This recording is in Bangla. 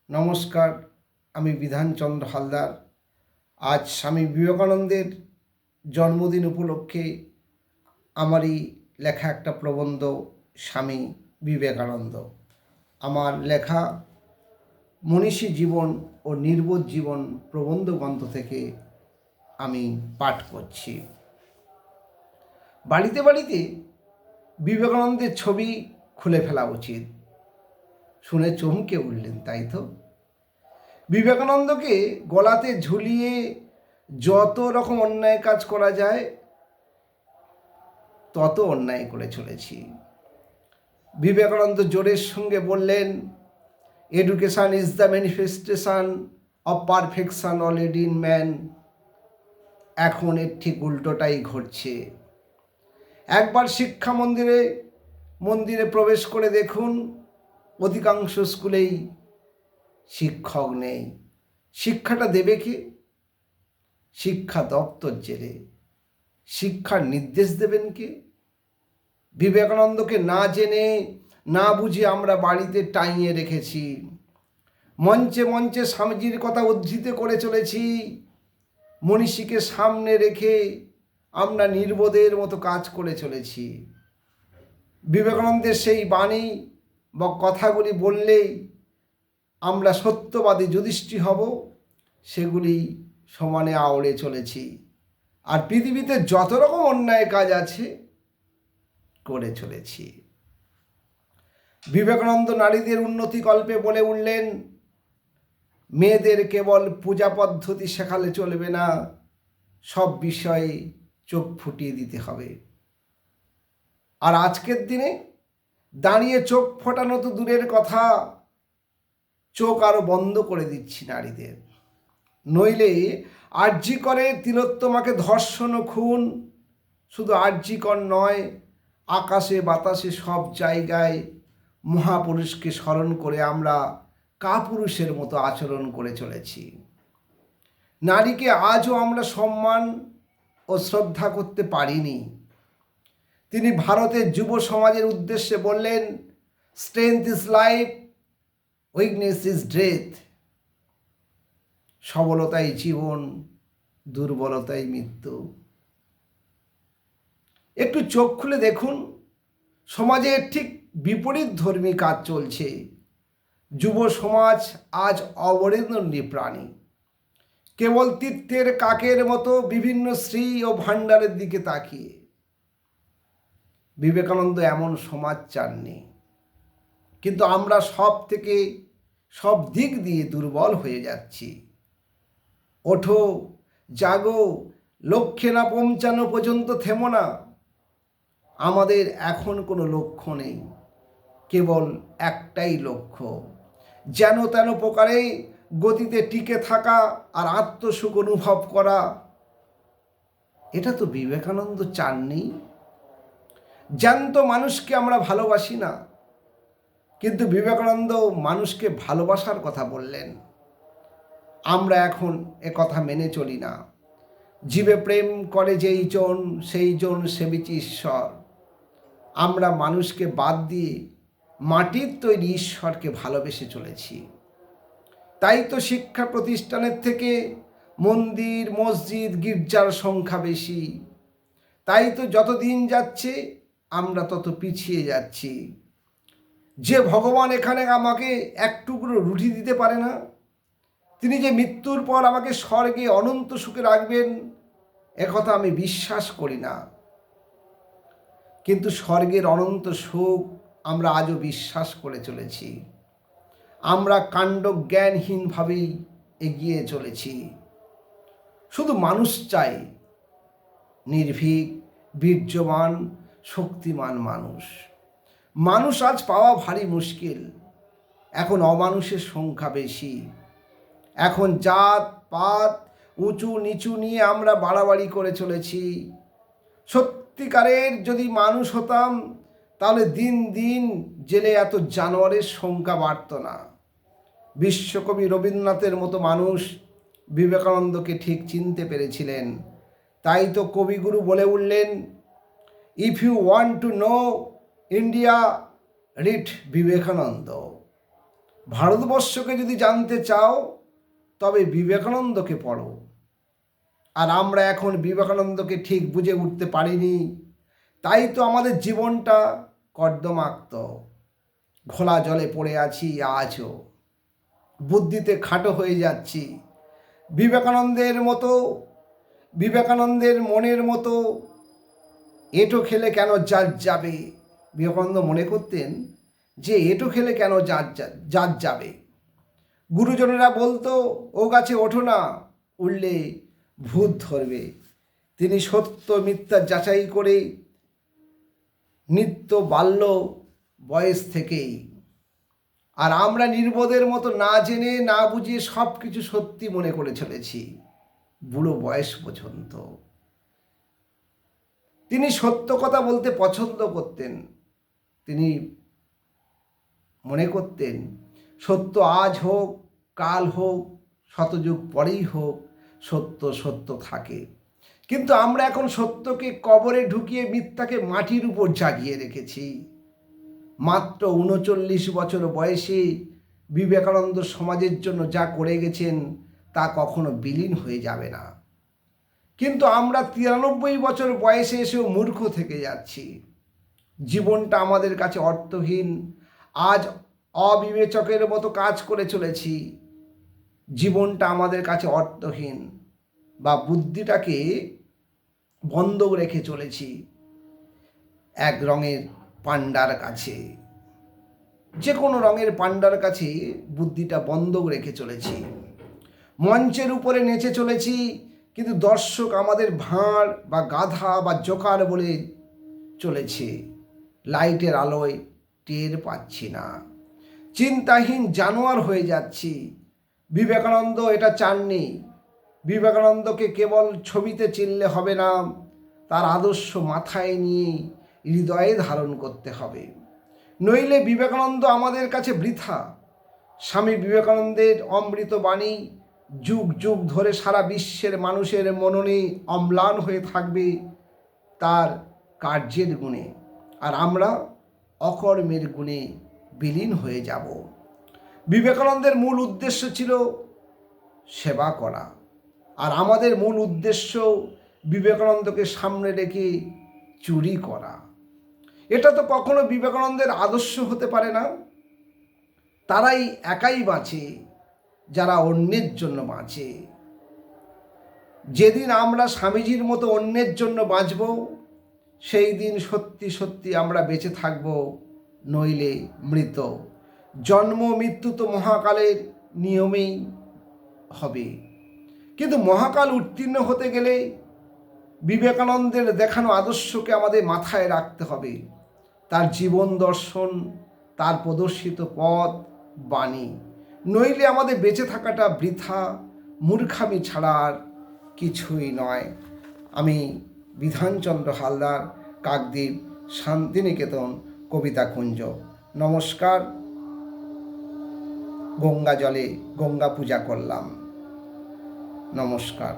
নমস্কার, আমি বিধানচন্দ্র হালদার। আজ স্বামী বিবেকানন্দের জন্মদিন উপলক্ষে আমারই লেখা একটা প্রবন্ধ স্বামী বিবেকানন্দ। আমার লেখা মনীষী জীবন ও নির্বোধ জীবন প্রবন্ধ গ্রন্থ থেকে আমি পাঠ করছি। বাড়িতে বাড়িতে বিবেকানন্দের ছবি খুলে ফেলা উচিত। শুনে চমকে উঠলেন, তাই তো? বিবেকানন্দকে গলাতে ঝুলিয়ে যত রকম অন্যায় কাজ করা যায় তত অন্যায় করে চলেছি। বিবেকানন্দ জোরের সঙ্গে বললেন, education is the manifestation of perfection already in man. এখন এর ঠিক উল্টোটাই ঘটছে। একবার শিক্ষা মন্দিরে প্রবেশ করে দেখুন, অধিকাংশ স্কুলেই শিক্ষক নেই। শিক্ষাটা দেবে কে? শিক্ষা দপ্তর জেলে। শিক্ষার নির্দেশ দেবেন কে? বিবেকানন্দকে না জেনে না বুঝে আমরা বাড়িতে টাঙিয়ে রেখেছি। মঞ্চে মঞ্চে স্বামীজির কথা উদ্ধৃত করে চলেছি। মনীষীকে সামনে রেখে আমরা নির্বোধের মতো কাজ করে চলেছি। বিবেকানন্দের সেই বাণী বা কথাগুলি বললেই আমরা সত্যবাদী যুধিষ্ঠির হব, সেগুলি সমানে আওড়ে চলেছি। আর পৃথিবীতে যত রকম অন্যায় কাজ আছে করে চলেছি। বিবেকানন্দ নারীদের উন্নতি কল্পে বলে উঠলেন, মেয়েদের কেবল পূজা পদ্ধতি শেখালে চলবে না, সব বিষয়ে চোখ ফুটিয়ে দিতে হবে। আর আজকের দিনে দাঁড়িয়ে চোখ ফোটানো তো দূরের কথা, চোখ আরো বন্ধ করে দিচ্ছি নারীদের। নইলে আরজি করে তিলোত্তমাকে ধর্ষণ ও খুন, শুধু আরজিকর নয়, আকাশে বাতাসে সব জায়গায় মহাপুরুষকে স্মরণ করে আমরা কাপুরুষের মতো আচরণ করে চলেছি। নারীকে আজও আমরা সম্মান ও শ্রদ্ধা করতে পারিনি। তিনি ভারতের যুব সমাজের উদ্দেশ্যে বললেন, strength is life, weakness is death. সবলতাই জীবন, দুর্বলতাই মৃত্যু। একটু চোখ খুলে দেখুন, সমাজে ঠিক বিপরীত ধর্মী কাজ চলছে। যুব সমাজ আজ অবরেন্দ্রী প্রাণী। কেবল তীর্থের কাকের মতো বিভিন্ন শ্রী ও ভাণ্ডারের দিকে তাকিয়ে। বিবেকানন্দ এমন সমাজ চাননি, কিন্তু আমরা সব দিক দিয়ে দুর্বল হয়ে যাচ্ছি। ওঠো, জাগো, লক্ষ্যে না পৌঁছানো পর্যন্ত থেমো না। আমাদের এখন কোনো লক্ষ্য নেই, কেবল একটাই লক্ষ্য, যেন তেন প্রকারে গতিতে টিকে থাকা আর আত্মসুখ অনুভব করা। এটা তো বিবেকানন্দ চাননি। জ্যান্ত মানুষকে আমরা ভালোবাসি না, কিন্তু বিবেকানন্দ মানুষকে ভালোবাসার কথা বললেন। আমরা এখন কথা মেনে চলি না। জীবে প্রেম করে যেই জন, সেই জন সেবিছে ঈশ্বর। আমরা মানুষকে বাদ দিয়ে মাটির তৈরি ঈশ্বরকে ভালোবেসে চলেছি। তাই তো শিক্ষা প্রতিষ্ঠানের থেকে মন্দির, মসজিদ, গির্জার সংখ্যা বেশি। তাই তো যত দিন যাচ্ছে আমরা তত পিছিয়ে যাচ্ছি। যে ভগবান এখানে আমাকে এক টুকরো রুটি দিতে পারে না, তিনি যে মৃত্যুর পর আমাকে স্বর্গে অনন্ত সুখে রাখবেন, একথা আমি বিশ্বাস করি না। কিন্তু স্বর্গের অনন্ত সুখ আমরা আজও বিশ্বাস করে চলেছি। আমরা কাণ্ডজ্ঞানহীনভাবেই এগিয়ে চলেছি। শুধু মানুষ চাই, নির্ভীক, বীর্যবান, শক্তিমান মানুষ। মানুষ আজ পাওয়া ভারী মুশকিল। এখন অমানুষের সংখ্যা বেশি। এখন জাত পাত, উঁচু নিচু নিয়ে আমরা বাড়াবাড়ি করে চলেছি। সত্যিকারের যদি মানুষ হতাম, তাহলে দিন দিন জেলে এত জানোয়ারের সংখ্যা বাড়ত না। বিশ্বকবি রবীন্দ্রনাথের মতো মানুষ বিবেকানন্দকে ঠিক চিনতে পেরেছিলেন। তাই তো কবিগুরু বলে উঠলেন, if you want to know India, read Vivekananda. ভারতবর্ষকে যদি জানতে চাও তবে বিবেকানন্দকে পড়ো। আর আমরা এখন বিবেকানন্দকে ঠিক বুঝে উঠতে পারিনি, তাই তো আমাদের জীবনটা কর্দমাক্ত, ঘোলা জলে পড়ে আছি আজও, বুদ্ধিতে খাটো হয়ে যাচ্ছি। বিবেকানন্দের মনের মতো এঁটো খেলে কেন জাত যাবে। বিবেকানন্দ মনে করতেন যে এঁটো খেলে কেন জাত যাবে। গুরুজনেরা বলতো ও গাছে ওঠো না, উঠলে ভূত ধরবে। তিনি সত্য মিথ্যা যাচাই করে নিত্য বাল্য বয়স থেকেই, আর আমরা নির্বোধের মতো না জেনে না বুঝে সব কিছু সত্যি মনে করে চলেছি বুড়ো বয়স পর্যন্ত। তিনি সত্য কথা বলতে পছন্দ করতেন। তিনি মনে করতেন সত্য আজ হোক কাল হোক শতযুগ পরেই হোক, সত্য সত্য থাকে। কিন্তু আমরা এখন সত্যকে কবরে ঢুকিয়ে মিথ্যাকে মাটির উপর জাগিয়ে রেখেছি। মাত্র ৩৯ বছর বয়সে বিবেকানন্দ সমাজের জন্য যা করে গেছেন তা কখনো বিলীন হয়ে যাবে না। কিন্তু আমরা ৯৩ বছর বয়সে এসেও মূর্খ থেকে যাচ্ছি। জীবনটা আমাদের কাছে অর্থহীন। আজ অবিবেচকের মতো কাজ করে চলেছি। জীবনটা আমাদের কাছে অর্থহীন, বা বুদ্ধিটাকে বন্ধ রেখে চলেছি এক রঙের পান্ডার কাছে। যে কোনো রঙের পান্ডার কাছে বুদ্ধিটা বন্ধ রেখে চলেছি। মঞ্চের উপরে নেচে চলেছি, কিন্তু দর্শক আমাদের ভাঁড় বা গাধা বা জোকার বলে চলেছে। লাইটের আলোয় টের পাচ্ছি না, চিন্তাহীন জানোয়ার হয়ে যাচ্ছি। বিবেকানন্দ এটা চাননি। বিবেকানন্দকে কেবল ছবিতে চিনলে হবে না, তার আদর্শ মাথায় নিয়ে হৃদয়ে ধারণ করতে হবে, নইলে বিবেকানন্দ আমাদের কাছে বৃথা। স্বামী বিবেকানন্দের অমৃত বাণী যুগ যুগ ধরে সারা বিশ্বের মানুষের মননে অম্লান হয়ে থাকবে তার কার্যের গুণে, আর আমরা অকর্মের গুণে বিলীন হয়ে যাব। বিবেকানন্দের মূল উদ্দেশ্য ছিল সেবা করা, আর আমাদের মূল উদ্দেশ্য বিবেকানন্দকে সামনে রেখে চুরি করা। এটা তো কখনো বিবেকানন্দের আদর্শ হতে পারে না। তারাই একাই বাঁচে যারা অন্যের জন্য বাঁচে। যেদিন আমরা স্বামীজির মতো অন্যের জন্য বাঁচব, সেই দিন সত্যি সত্যি আমরা বেঁচে থাকব, নইলে মৃত। জন্ম মৃত্যু তো মহাকালের নিয়মেই হবে, কিন্তু মহাকাল উত্তীর্ণ হতে গেলে বিবেকানন্দের দেখানো আদর্শকে আমাদের মাথায় রাখতে হবে। তার জীবন দর্শন, তার প্রদর্শিত পথ বাণী, নইলে আমাদের বেঁচে থাকাটা বৃথা, মূর্খামি ছাড়া আর কিছুই নয়। আমি বিধানচন্দ্র হালদার, কাকদ্বীপ শান্তিনিকেতন কবিতা কুঞ্জ। নমস্কার। গঙ্গা জলে গঙ্গা পূজা করলাম। নমস্কার।